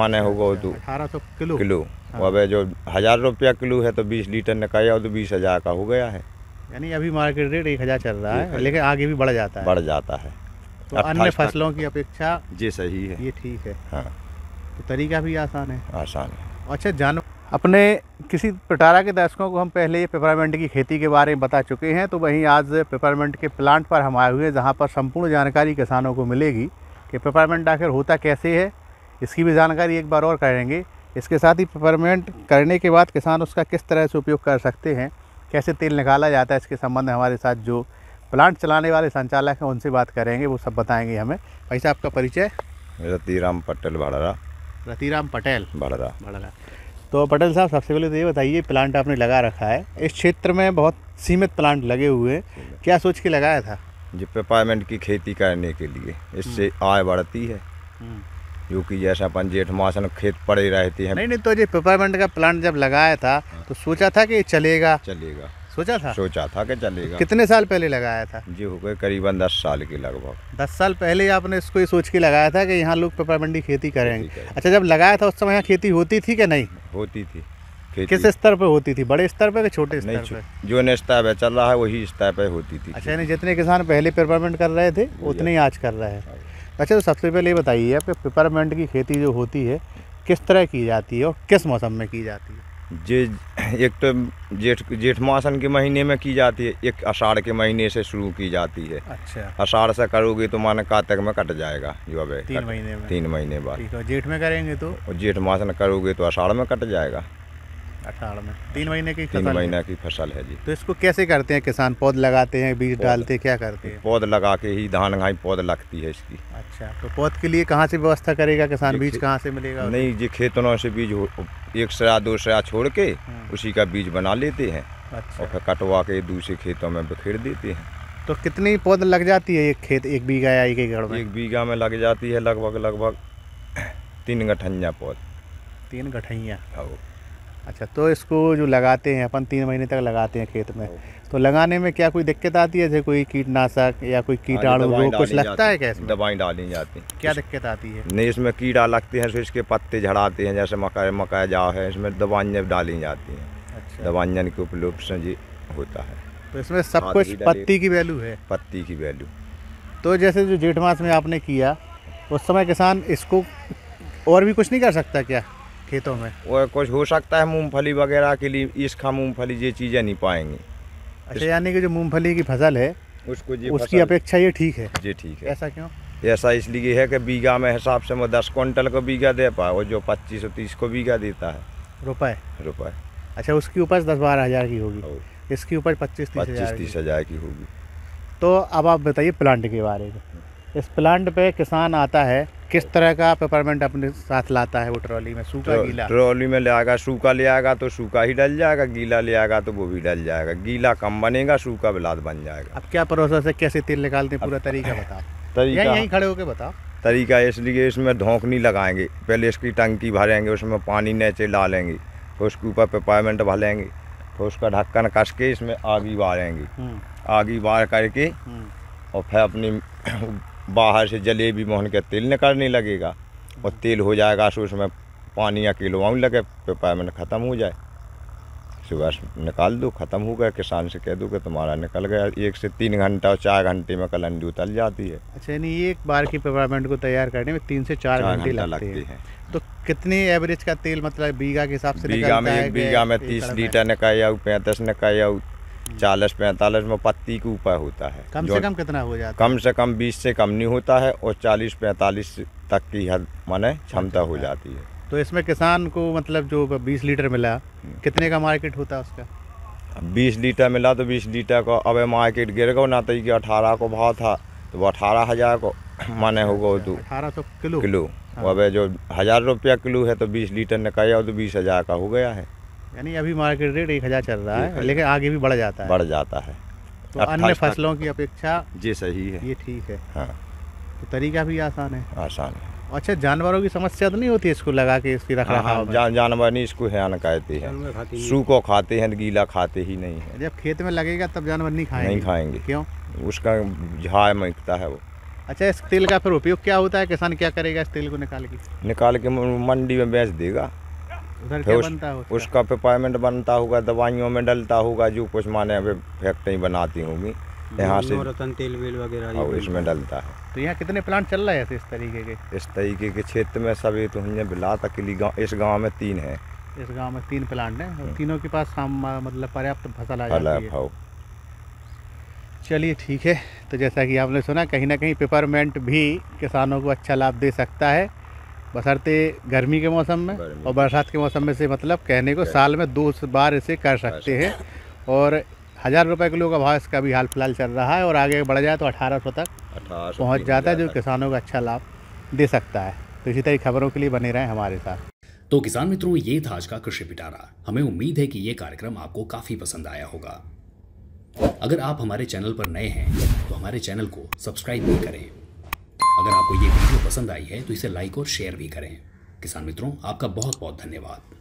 माने होगा तो 1800 किलो किलो। हाँ। अब जो 1000 रुपया किलो है तो 20 लीटर निकाया तो 20,000 का हो गया है। यानी अभी मार्केट रेट 1000 चल रहा है, लेकिन आगे भी बढ़ जाता है। बढ़ जाता है तो अन्य फसलों की अपेक्षा जी सही है, ये ठीक है। हाँ तो तरीका भी आसान है। आसान है। अच्छा जानवर अपने किसी 18 के दशकों को हम पहले पेपरमिंट की खेती के बारे में बता चुके हैं, तो वहीं आज पेपरमिंट के प्लांट पर हम आए हुए हैं जहाँ पर संपूर्ण जानकारी किसानों को मिलेगी कि पेपरमिंट आखिर होता कैसे है, इसकी भी जानकारी एक बार और करेंगे। इसके साथ ही पेपरमिंट करने के बाद किसान उसका किस तरह से उपयोग कर सकते हैं, कैसे तेल निकाला जाता है, इसके संबंध में हमारे साथ जो प्लांट चलाने वाले संचालक हैं उनसे बात करेंगे, वो सब बताएंगे हमें। भाई साहब आपका परिचय? रतीराम पटेल भड़रा। रतीराम पटेल भड़रा। तो पटेल साहब सबसे पहले तो ये बताइए, प्लांट आपने लगा रखा है, इस क्षेत्र में बहुत सीमित प्लांट लगे हुए हैं, क्या सोच के लगाया था? जी पेपरमिंट की खेती करने के लिए, इससे आय बढ़ती है, क्योंकि जैसे अपन जेठ मास में खेत पड़े रहते हैं। नहीं तो ये पेपरमिंट का प्लांट जब लगाया था तो सोचा था कि चलेगा? सोचा था कि चलेगा। कितने साल पहले लगाया था? जी हो गए करीबन 10 साल के लगभग। 10 साल पहले आपने इसको ये सोच के लगाया था कि यहाँ लोग पेपरमिंट की खेती करेंगे। अच्छा, जब लगाया था उस समय यहाँ खेती होती थी कि नहीं होती थी? किस स्तर पे होती थी, बड़े स्तर पे कि छोटे स्तर पे? जो स्तर पे चल रहा है वही स्तर पे होती थी। अच्छा, यानी जितने किसान पहले पेपरमिंट कर रहे थे उतने ही आज कर रहे हैं। अच्छा, तो सबसे पहले ये बताइए आपके पेपरमिंट की खेती जो होती है किस तरह की जाती है और किस मौसम में की जाती है? जी एक तो जेठ मासन के महीने में की जाती है, एक आषाढ़ के महीने से शुरू की जाती है। अच्छा, आषाढ़ से करोगे तो माने कार्तिक में कट जाएगा, जो अब 3 महीने बाद। ठीक है, जेठ में करेंगे तो? और जेठ मासन करोगे तो आषाढ़ में कट जाएगा। आषाढ़ में 3 महीने की 3 महीने की फसल है जी। तो इसको कैसे करते हैं किसान? पौध लगाते हैं, बीज डालते हैं, क्या करते हैं? पौध लगा के ही धान घाई पौध लगती है इसकी। अच्छा, तो पौध के लिए कहाँ से व्यवस्था करेगा किसान? बीज कहाँ से मिलेगा? नहीं जी, खेतों से बीज एक सरा 2 सरा छोड़ के उसी का बीज बना लेते हैं। अच्छा। और फिर कटवा के दूसरे खेतों में बिखेर देते हैं। तो कितनी पौध लग जाती है एक खेत, 1 बीघा या 1 एकड़ में? 1 बीघा में लग जाती है लगभग 3 गठैया पौध। 3 गठैया? अच्छा, तो इसको जो लगाते हैं अपन 3 महीने तक लगाते हैं खेत में, तो लगाने में क्या कोई दिक्कत आती है? जैसे कोई कीटनाशक या कोई कीटाणु रोग कुछ लगता है क्या इसमें? दवाई डाली जाती है। क्या दिक्कत आती है? नहीं, इसमें कीड़ा लगते हैं तो इसके पत्ते झड़ाते हैं, जैसे मकाई जाओ है, इसमें दवाइयाँ डाली जाती हैं। अच्छा, दवाइयाँ के उपयोग से जी होता है। तो इसमें सब कुछ पत्ती की वैल्यू है? पत्ती की वैल्यू। तो जैसे जो जेठ मास में आपने किया उस समय किसान इसको और भी कुछ नहीं कर सकता क्या खेतों में? और कुछ हो सकता है मूंगफली वगैरह के लिए, इसका मूंगफली ये चीज़ें नहीं पाएंगे। अच्छा, यानी कि जो मूंगफली की फसल है उसकी अपेक्षा ये ठीक है? जी ठीक है। ऐसा क्यों? ऐसा इसलिए है कि बीघा में हिसाब से मैं 10 क्विंटल को बीघा दे पाए, और जो 25-30 को बीघा देता है रुपए। अच्छा, उसकी उपज 10-12 हज़ार की होगी, इसकी उपज 25-30 हज़ार की होगी। तो अब आप बताइए प्लांट के बारे में। इस प्लांट पे किसान आता है, किस तरह का पेपरमिंट अपने साथ लाता है? वो ट्रॉली में सूखा गीला? ट्रॉली में ले आएगा, सूखा ले आएगा तो सूखा ही डल जाएगा, गीला ले आएगा तो वो भी डल जाएगा। गीला कम बनेगा, सूखा बिलाद बन जाएगा। अब क्या प्रोसेस है, कैसे तेल निकालते हैं, पूरा तरीका बताओ। तरीका यहीं खड़े होकर बताओ। तरीका इसलिए इसमें धोंकनी लगाएंगे, पहले इसकी टंकी भरेंगे, उसमें पानी नीचे डालेंगे, फिर उसके ऊपर पेपरमिंट भरेंगे, फिर उसका ढक्कन कस के इसमें आगी बारेंगे। आगी बार करके और फिर अपनी बाहर से जलेबी मोहन के तेल निकलने लगेगा, और तेल हो जाएगा तो उसमें पानी या किलो लगे, पेपरमिंट ख़त्म हो जाए, सुबह निकाल दो, ख़त्म हो गया। किसान से कह दो कि तुम्हारा निकल गया। 1 से 3 घंटा और 4 घंटे में कलंडी उतल जाती है। अच्छा, यानी एक बार की पेपरमिंट को तैयार करने में 3 से 4 घंटे लगते हैं। तो कितनी एवरेज का तेल मतलब बीघा के हिसाब से निकलता है? एक बीघा में 30 लीटर निकाया, 35 निकाया, 40-45 में पत्ती के ऊपर होता है। कम से कम कितना हो जाता है? कम से कम 20 से कम नहीं होता है, और 40-45 तक की हद माने क्षमता हो जाती है। तो इसमें किसान को मतलब जो 20 लीटर मिला, कितने का मार्केट होता है उसका? 20 लीटर मिला तो 20 लीटर को अब मार्केट गिर गया ना, तो 18 को भाव था तो वो 18,000 को माने होगा तो 1800 किलो। अब जो 1000 रुपया किलो है तो 20 लीटर निकाया तो 20,000 का हो गया है। यानी अभी मार्केट रेट 1000 चल रहा है, लेकिन आगे भी बढ़ जाता है। तो अन्य फसलों की अपेक्षा जी सही है, ये ठीक है। हाँ, तो तरीका भी आसान है। अच्छा, जानवरों की समस्या तो नहीं होती इसको लगा के इसकी रखरखाव में? जानवर नहीं, इसको हैन कहते हैं, सूखो खाते हैं, गीला खाते ही नहीं है। जब खेत में लगेगा तब जानवर नहीं खाएंगे? नहीं खाएंगे। क्यों? उसका झाड़ महकता है वो। अच्छा, इस तेल का फिर उपयोग क्या होता है? किसान क्या करेगा इस तेल को निकाल के मंडी में बेच देगा। उधर फिर क्या बनता है उसका पेपारमेंट बनता होगा, दवाइयों में डलता होगा, जो कुछ माने फैक्ट्री बनाती होंगी यहाँ से, रतन तेल वेल वगैरह और इसमें डलता है। तो यहाँ कितने प्लांट चल रहे हैं ऐसे इस तरीके के? इस तरीके के क्षेत्र में सभी तो हैं, बिलात अकेली गाँव, इस गांव में 3 हैं। इस गांव में 3 प्लांट हैं और तीनों के पास मतलब पर्याप्त फसल आ जाती है। चलिए ठीक है, तो जैसा कि आपने सुना, कहीं ना कहीं पेपरमेंट भी किसानों को अच्छा लाभ दे सकता है, बशर्ते गर्मी के मौसम में और बरसात के मौसम में से, मतलब कहने को साल में 2 बार इसे कर सकते हैं। और 1000 रुपये किलो का भाव इसका भी हाल फिलहाल चल रहा है और आगे बढ़ जाए तो 1800 तक पहुंच जाता है, जो किसानों को अच्छा लाभ दे सकता है। तो इसी तरह खबरों के लिए बने रहें हमारे साथ। तो किसान मित्रों, ये था आज का कृषि पिटारा। हमें उम्मीद है कि ये कार्यक्रम आपको काफी पसंद आया होगा। अगर आप हमारे चैनल पर नए हैं तो हमारे चैनल को सब्सक्राइब भी करें। अगर आपको ये वीडियो पसंद आई है तो इसे लाइक और शेयर भी करें। किसान मित्रों, आपका बहुत बहुत धन्यवाद।